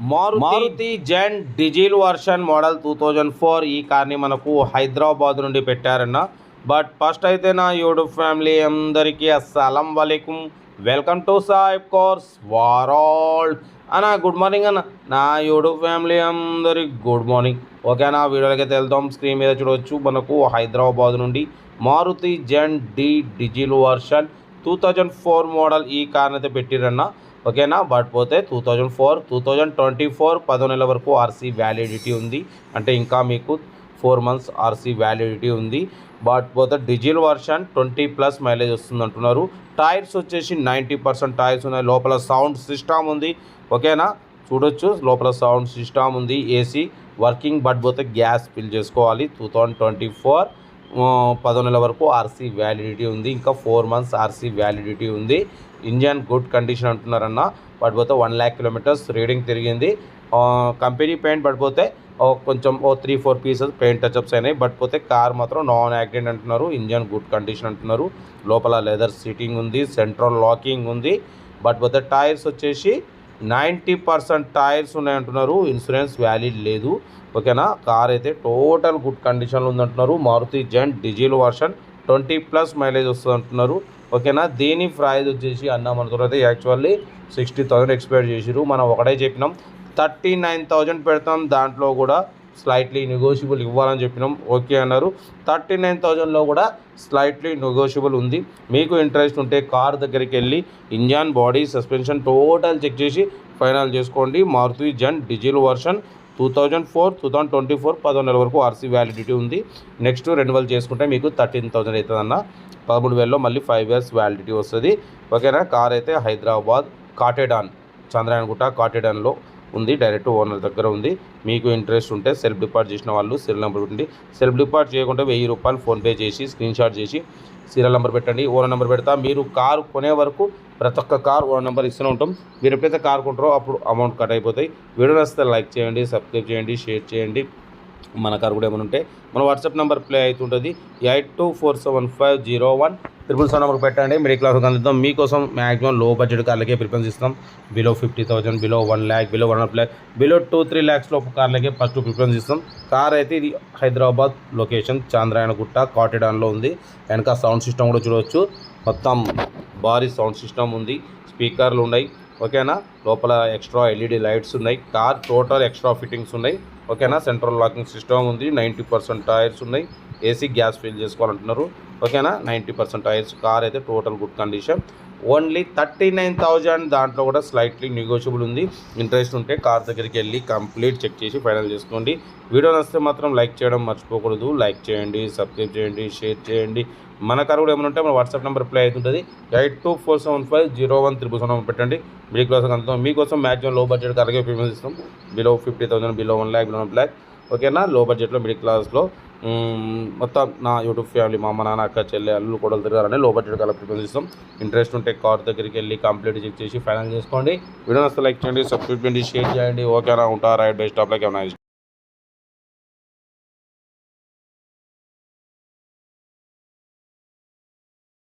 Maruti Zen diesel version model 2004 ఈ కార్ని మనకు హైదరాబాద్ నుండి పెట్టారన్న. బట్ ఫస్ట్ అయితే నా యూట్యూబ్ ఫ్యామిలీ అందరికీ అస్సలం వలైకుం, వెల్కమ్ టు సాయిబ్ కార్స్ వరల్డ్ అన్న. గుడ్ మార్నింగ్ అన్న. నా యూట్యూబ్ ఫ్యామిలీ అందరికి గుడ్ మార్నింగ్. ఓకేనా, వీడియోలకి అయితే వెళ్దాం. స్క్రీన్ మీద చూడవచ్చు మనకు హైదరాబాద్ నుండి Maruti Zen diesel version 2004 model ఈ కార్ని అయితే పెట్టిరన్న. ఓకేనా, బట్ పోతే 2024 10 నెలల వరకు ఆర్సీ వ్యాలిడిటీ ఉంది. అంటే ఇంకా మీకు 4 మంత్స్ ఆర్సీ వ్యాలిడిటీ ఉంది. బట్ పోతే డీజిల్ వర్షన్ 20+ మైలేజ్ వస్తుంది అంటున్నారు. టైర్స్ వచ్చేసి 90% టైర్స్ ఉన్నాయి. లోపల సౌండ్ సిస్టమ్ ఉంది. ఓకేనా, చూడొచ్చు లోపల సౌండ్ సిస్టమ్ ఉంది. AC working. బట్ పోతే గ్యాస్ ఫిల్ చేసుకోవాలి. 2024 10 నెలల వరకు ఆర్సీ వ్యాలిడిటీ ఉంది. ఇంకా 4 మంత్స్ ఆర్సీ వ్యాలిడిటీ ఉంది. ఇంజన్ గుడ్ కండిషన్ అంటున్నారన్న. పడిపోతే 1 lakh కిలోమీటర్స్ రీడింగ్ తిరిగింది. కంపెనీ పెయింట్ పడిపోతే కొంచెం 3-4 పీసెస్ పెయింట్ టచ్అప్స్ అయినాయి. బట్ పోతే కార్ మాత్రం నాన్ యాక్సిడెంట్ అంటున్నారు. ఇంజన్ గుడ్ కండిషన్ అంటున్నారు. లోపల లెదర్ సీటింగ్ ఉంది. సెంట్రల్ లాకింగ్ ఉంది. బట్ పోతే టైర్స్ వచ్చేసి 90% టైర్స్ ఉన్నాయంటున్నారు. ఇన్సూరెన్స్ వ్యాలిడ్ లేదు. ఓకేనా, కార్ అయితే టోటల్ గుడ్ కండిషన్లో ఉందంటున్నారు. Maruti Zen diesel version 20+ mileage వస్తుంది అంటున్నారు. ఓకేనా, దీని ప్రైస్ వచ్చేసి అన్న మనతో అయితే యాక్చువల్లీ 60,000 ఎక్స్పెక్ట్ చేసిరు. మనం ఒకటే చెప్పినాం 39,000 పెడతాం, దాంట్లో కూడా స్లైట్లీ నెగోషియబుల్ ఇవ్వాలని చెప్పినాం. ఓకే అన్నారు. 39,000లో కూడా స్లైట్లీ నెగోషియబుల్ ఉంది. మీకు ఇంట్రెస్ట్ ఉంటే కార్ దగ్గరికి వెళ్ళి engine, body, suspension total check చేసి ఫైనల్ చేసుకోండి. మారుతి జెన్ డీజిల్ వర్షన్ 2024 10 నెలల వరకు ఆర్సీ వ్యాలిడిటీ ఉంది. నెక్స్ట్ రెన్యువల్ చేసుకుంటే మీకు 13,000 అవుతుందన్న. 13,000లో మళ్ళీ 5 years వ్యాలిడిటీ వస్తుంది. ఓకేనా, కార్ అయితే హైదరాబాద్ కాటేడాన్, చంద్రాయణగుట్ట కాటేడాన్లో ఉంది. డైరెక్ట్ ఓనర్ దగ్గర ఉంది. మీకు ఇంట్రెస్ట్ ఉంటే సెల్ఫ్ డిపార్ట్ చేసిన వాళ్ళు సీరియల్ నెంబర్ పెట్టండి. సెల్ఫ్ డిపార్ట్ చేయకుంటే 1000 రూపాయలు ఫోన్పే చేసి స్క్రీన్ షాట్ చేసి సీరియల్ నెంబర్ పెట్టండి. ఓనర్ నెంబర్ పెడతా. మీరు కారు కొనే వరకు ప్రతి ఒక్క కార్ ఓనర్ నెంబర్ ఇస్తూనే ఉంటాం. మీరు ఎప్పుడైతే కార్ కొంటారో అప్పుడు అమౌంట్ కట్ అయిపోతాయి. వీడియో నచ్చితే లైక్ చేయండి, సబ్స్క్రైబ్ చేయండి, షేర్ చేయండి. మన కార్ కూడా ఏమైనా ఉంటే మన వాట్సాప్ నెంబర్ ప్లే అవుతుంటుంది. 8247501777 నెంబర్ పెట్టండి. మిడిల్ క్లాస్ అందిద్దాం. మీకోసం మ్యాక్సిమం లో బడ్జెట్ కార్లకే ప్రిఫరెన్స్ ఇస్తాం. Below 50,000, below 1 lakh, below 1.5 lakh, below 2-3 lakhs లోపు కార్లకే ఫస్ట్ ప్రిఫరెన్స్ ఇస్తాం. కార్ అయితే ఇది హైదరాబాద్ లొకేషన్ చాంద్రాయణగుట్ట కాటేడాన్లో ఉంది. వెనక సౌండ్ సిస్టమ్ కూడా చూడవచ్చు. మొత్తం భారీ సౌండ్ సిస్టమ్ ఉంది. స్పీకర్లు ఉన్నాయి. ఓకేనా, లోపల ఎక్స్ట్రా ఎల్ఈడి లైట్స్ ఉన్నాయి. కార్ టోటల్ ఎక్స్ట్రా ఫిట్టింగ్స్ ఉన్నాయి. ఓకేనా, సెంట్రల్ లాకింగ్ సిస్టమ్ ఉంది. 90% టైర్స్ ఉన్నాయి. ఏసీ, గ్యాస్ ఫిల్ చేసుకోవాలంటున్నారు. ఓకేనా, 90% టైర్స్. కార్ అయితే టోటల్ గుడ్ కండిషన్. ఓన్లీ 39,000, దాంట్లో కూడా స్లైట్లీ నెగోషియబుల్ ఉంది. ఇంట్రెస్ట్ ఉంటే కార్ దగ్గరికి వెళ్ళి కంప్లీట్ చెక్ చేసి ఫైనల్ చేసుకోండి. వీడియో నచ్చితే మాత్రం లైక్ చేయడం మర్చిపోకూడదు. లైక్ చేయండి, సబ్స్క్రైబ్ చేయండి, షేర్ చేయండి. మన కార్ కూడా ఏమైనా ఉంటే మన వాట్సాప్ నెంబర్ ప్లే అవుతుంటుంది. 8247501777 పెట్టండి. మిడిల్ క్లాస్ అంతా మీకోసం మ్యాక్సిమం లో బడ్జెట్ కార్లకే ప్రిఫరెన్స్ ఇస్తాం. Below 50,000, below 1 lakh, below 1 lakh. ఓకేనా, లో బడ్జెట్లో మిడిల్ క్లాస్లో మొత్తం నా యూట్యూబ్ ఫ్యామిలీ, మా అమ్మ, నాన్న, అక్క, చెల్లె, అల్లు కూడా తిరగాలని లో బడ్జెట్ కార్ల ప్రిఫరెన్స్ ఇస్తాం. ఇంట్రెస్ట్ ఉంటే కార్ దగ్గరికి వెళ్ళి కంప్లీట్ చెక్ చేసి ఫైనల్ చేసుకోండి. వీడియో నచ్చితే లైక్ చేయండి, సబ్స్క్రైబ్ చేయండి, షేర్ చేయండి. ఓకేనా, ఉంటా. Right by stop like.